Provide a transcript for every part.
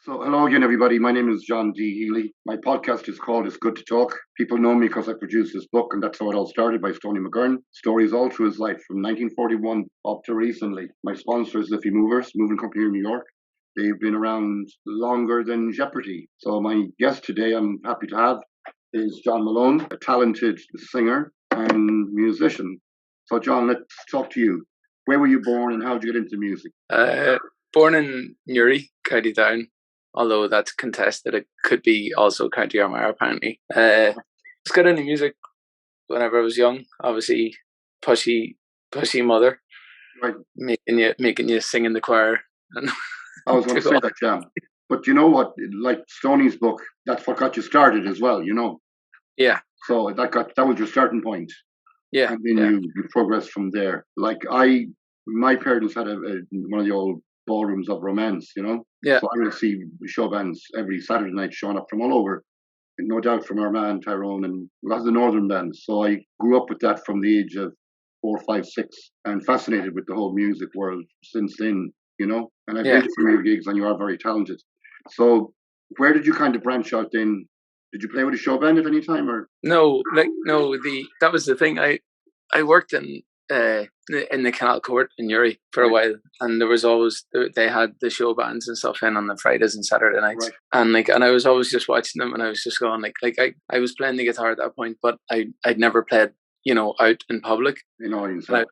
So, hello again, everybody. My name is John D. Healy. My podcast is called It's Good to Talk. People know me because I produced this book, and that's how it all started by Stoney McGurn. Stories all through his life from 1941 up to recently. My sponsor is Liffey Movers, moving company here in New York. They've been around longer than Jeopardy. So, my guest today, I'm happy to have, is John Malone, a talented singer and musician. So, John, let's talk to you. Where were you born and how did you get into music? Born in Newry, County Down. Although that's contested, it could be also County Armagh, apparently. Just got into music whenever I was young. Obviously, pushy mother, Right. making you sing in the choir. And I was going to say that, yeah. But you know what? Like Stoney's book, that's what got you started as well. You know. Yeah. So that was your starting point. Yeah. And then you progressed from there. Like my parents had one of the old ballrooms of romance, you know. Yeah. So I would see show bands every Saturday night showing up from all over, and no doubt from Armagh and Tyrone and lots of the northern bands. So I grew up with that from the age of 4, 5, 6, and fascinated with the whole music world since then, you know. And I've been to some of your gigs, and you are very talented. So where did you kind of branch out then? Did you play with a show band at any time, or no? That was the thing. I worked in the Canal Court in Newry for a while, and there was always they had the show bands and stuff in on the Fridays and Saturday nights, and I was always just watching them, and I was just going I was playing the guitar at that point, but I'd never played out in public. You know, and I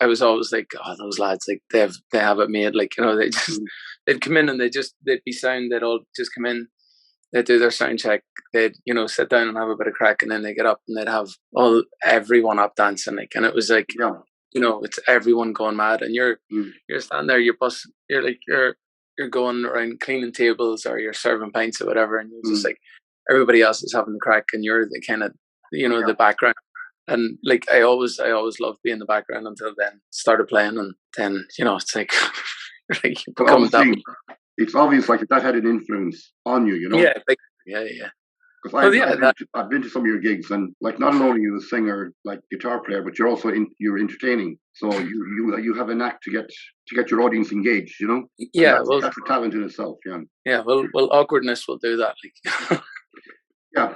was always like, oh, those lads, like they have it made, they just they'd come in and they'd be sound, they'd all just come in. They'd do their sound check. They'd, sit down and have a bit of crack, and then they get up and they'd have everyone up dancing, and it was like, it's everyone going mad, and you're standing there, you're going around cleaning tables or you're serving pints or whatever, and you're just like, everybody else is having the crack, and you're the kind of, the background. And I always loved being the background until then started playing, and then it's like, you become that. It's obvious that had an influence on you, you know? Yeah. Because I've been to some of your gigs, and not only are you a singer, guitar player, but you're also you're entertaining. So you have a knack to get your audience engaged, you know? Yeah, that's a talent in itself, yeah. Yeah, well, awkwardness will do that. Yeah.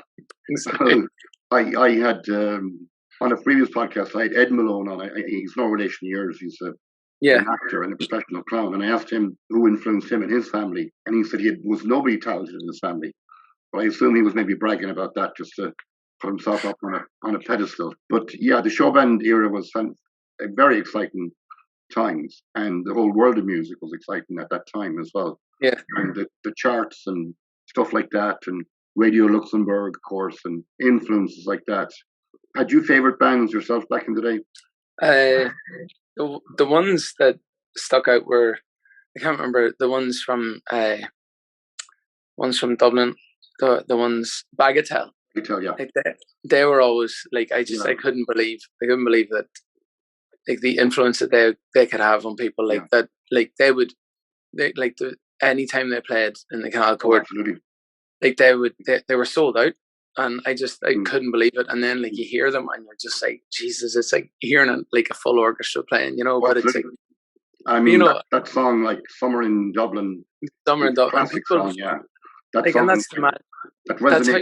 So I had on a previous podcast, I had Ed Malone on. He's no relation to yours. He's an actor and a professional clown, and I asked him who influenced him and his family, and he said he was nobody talented in his family. But I assume he was maybe bragging about that just to put himself up on a pedestal. But yeah, the show band era was very exciting times, and the whole world of music was exciting at that time as well. Yeah, and the charts and stuff like that, and Radio Luxembourg, of course, and influences like that. Had you favorite bands yourself back in the day? The ones that stuck out were, I can't remember, the ones from Dublin, the ones Bagatelle. Bagatelle, yeah. They were always I couldn't believe that the influence that they could have on people that anytime they played in the Canal Court, they were sold out. And I couldn't believe it. And then you hear them and you're just like, Jesus, it's like hearing a full orchestra playing, but it's like, I mean, that song, Summer in Dublin. Summer in Dublin. Classic song, yeah. And that's the man. That's how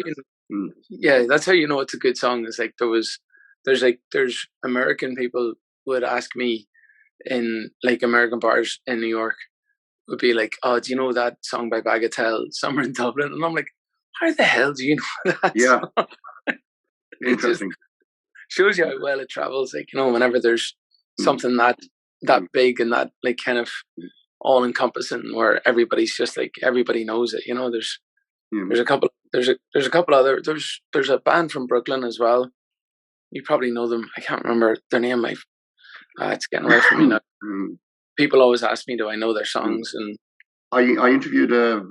that's how you know it's a good song. It's there's American people would ask me in American bars in New York would be like, oh, do you know that song by Bagatelle, Summer in Dublin? And I'm like, how the hell do you know that? Yeah. Song? Interesting. Shows you how well it travels. Whenever there's something that big and that kind of all encompassing, where everybody's just everybody knows it. There's a couple. There's a couple other. There's a band from Brooklyn as well. You probably know them. I can't remember their name. It's getting away from me now. People always ask me, do I know their songs? And I interviewed a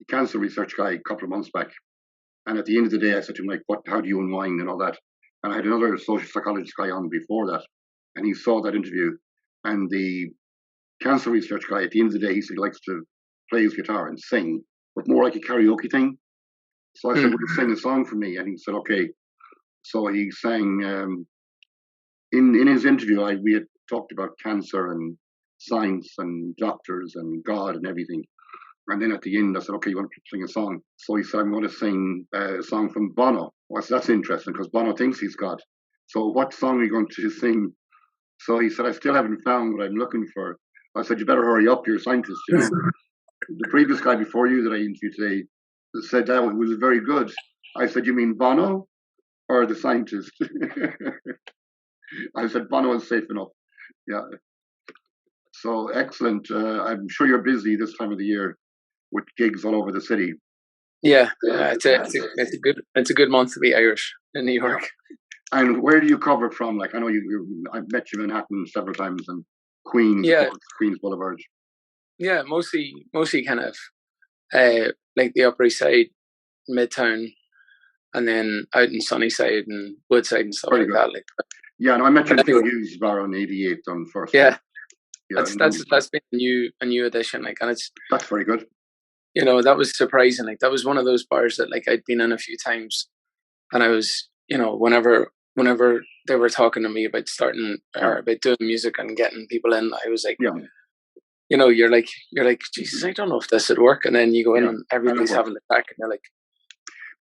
cancer research guy a couple of months back, and at the end of the day I said to him, how do you unwind and all that, and I had another social psychologist guy on before that, and he saw that interview, and the cancer research guy at the end of the day, he said he likes to play his guitar and sing, but more like a karaoke thing. So I said, would you sing a song for me? And he said, okay. So he sang in his interview, we had talked about cancer and science and doctors and God and everything. And then at the end, I said, okay, you want to sing a song? So he said, I'm going to sing a song from Bono. Well, I said, that's interesting because Bono thinks he's God. So what song are you going to sing? So he said, I still haven't found what I'm looking for. I said, you better hurry up, you're a scientist. You know, the previous guy before you that I interviewed today said that was very good. I said, you mean Bono or the scientist? I said, Bono is safe enough. Yeah. So excellent. I'm sure you're busy this time of the year with gigs all over the city. Yeah, it's a good month to be Irish in New York. And where do you cover from? Like I know I've met you in Manhattan several times, and Queens, Queens Boulevard. Yeah, mostly kind of like the Upper East Side, Midtown, and then out in Sunnyside and Woodside and stuff that. Like, yeah, no, I met you in Phil Hughes Bar on 88th on First. Yeah, that's been a new addition. Like, and that's very good. You know, that was surprising. Like, that was one of those bars that like I'd been in a few times, and I was, you know, whenever they were talking to me about starting or about doing music and getting people in, I was like, you know, you're like, Jesus, I don't know if this would work. And then you go in and everybody's having a crack, and you're like,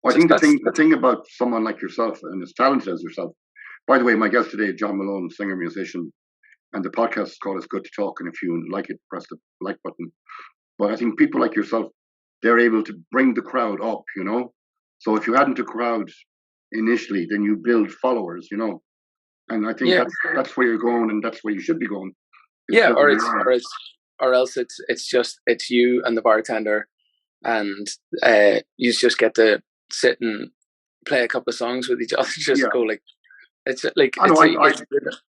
well, I think the thing about someone like yourself and as talented as yourself. By the way, my guest today, John Malone, singer musician, and the podcast is called "It's Good to Talk." And if you like it, press the like button. But I think people like yourself, they're able to bring the crowd up, you know. So if you hadn't a crowd initially, then you build followers, you know. And I think that's where you're going, and that's where you should be going. Yeah, or else it's you and the bartender, and you just get to sit and play a couple of songs with each other. Just go like, it's like.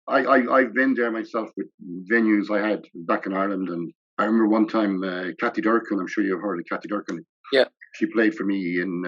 I've been there myself with venues I had back in Ireland, and I remember one time Kathy Durkin. I'm sure you've heard of Kathy Durkin. Yeah, she played for me in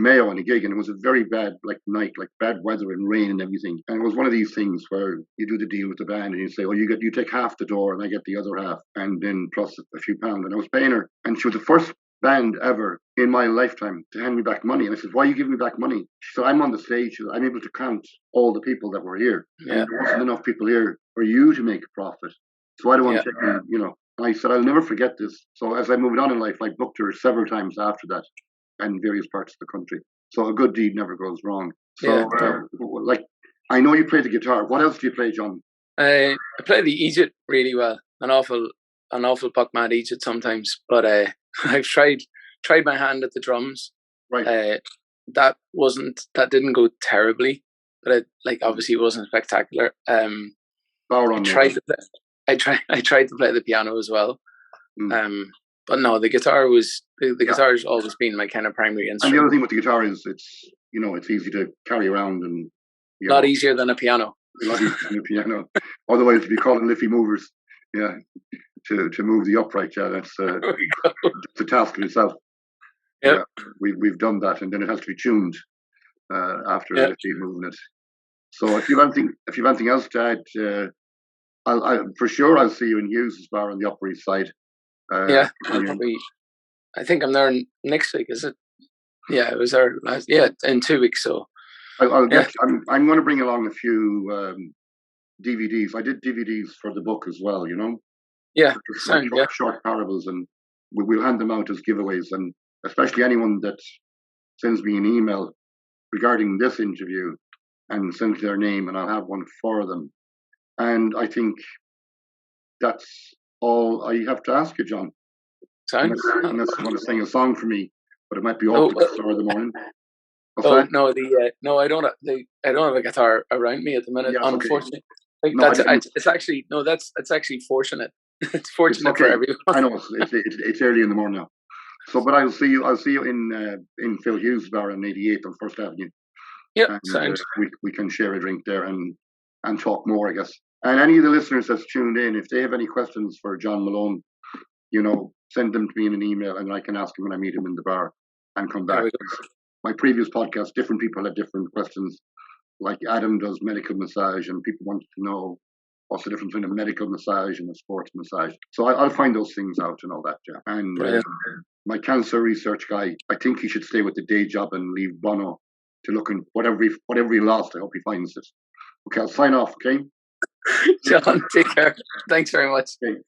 Mayo on a gig, and it was a very bad night, like bad weather and rain and everything. And it was one of these things where you do the deal with the band, and you say, "Oh, you take half the door, and I get the other half, and then plus a few pounds." And I was paying her, and she was the first band ever in my lifetime to hand me back money. And I said, "Why are you giving me back money?" She said, "I'm on the stage. I'm able to count all the people that were here, and there wasn't enough people here for you to make a profit. So I don't want to take them, you know." And I said, I'll never forget this. So as I moved on in life, I booked her several times after that in various parts of the country. So a good deed never goes wrong. So, like, I know you play the guitar. What else do you play, John? I play the Egypt really well. An awful buck mad Egypt sometimes. But I've tried my hand at the drums. Right. That didn't go terribly. But it obviously wasn't spectacular. I tried to play the piano as well, but no, the guitar has always been my kind of primary instrument. And the other thing with the guitar is it's easy to carry around and a lot easier than a piano. A lot easier than a piano. Otherwise, it'd be called liffey movers. Yeah, to move the upright. Yeah, that's it's a task in itself. Yeah, we've done that, and then it has to be tuned after moving it. So if you have anything else to add. For sure, I'll see you in Hughes' Bar on the Upper East Side. I think I'm there next week. Is it? Yeah, it was there in 2 weeks. So I'm going to bring along a few DVDs. I did DVDs for the book as well. You know. Yeah, short parables, and we'll hand them out as giveaways, and especially anyone that sends me an email regarding this interview and sends their name, and I'll have one for them. And I think that's all I have to ask you, John. Unless you want to sing a song for me, but it might be awful at the start of the morning. No, I don't have a guitar around me at the minute. Yeah, unfortunately, it's actually fortunate. It's fortunate for everyone. I know it's early in the morning now. So, but I'll see you in Phil Hughes' Bar on 88th on First Avenue. Yeah, sounds. We can share a drink there and talk more, I guess. And any of the listeners that's tuned in, if they have any questions for John Malone, send them to me in an email, and I can ask him when I meet him in the bar and come back. My previous podcast, different people had different questions. Like Adam does medical massage, and people want to know what's the difference between a medical massage and a sports massage. So I'll find those things out and all that, yeah. And my cancer research guy, I think he should stay with the day job and leave Bono to look in whatever he lost. I hope he finds it. Okay, I'll sign off, okay? John, take care. Thanks very much. Okay.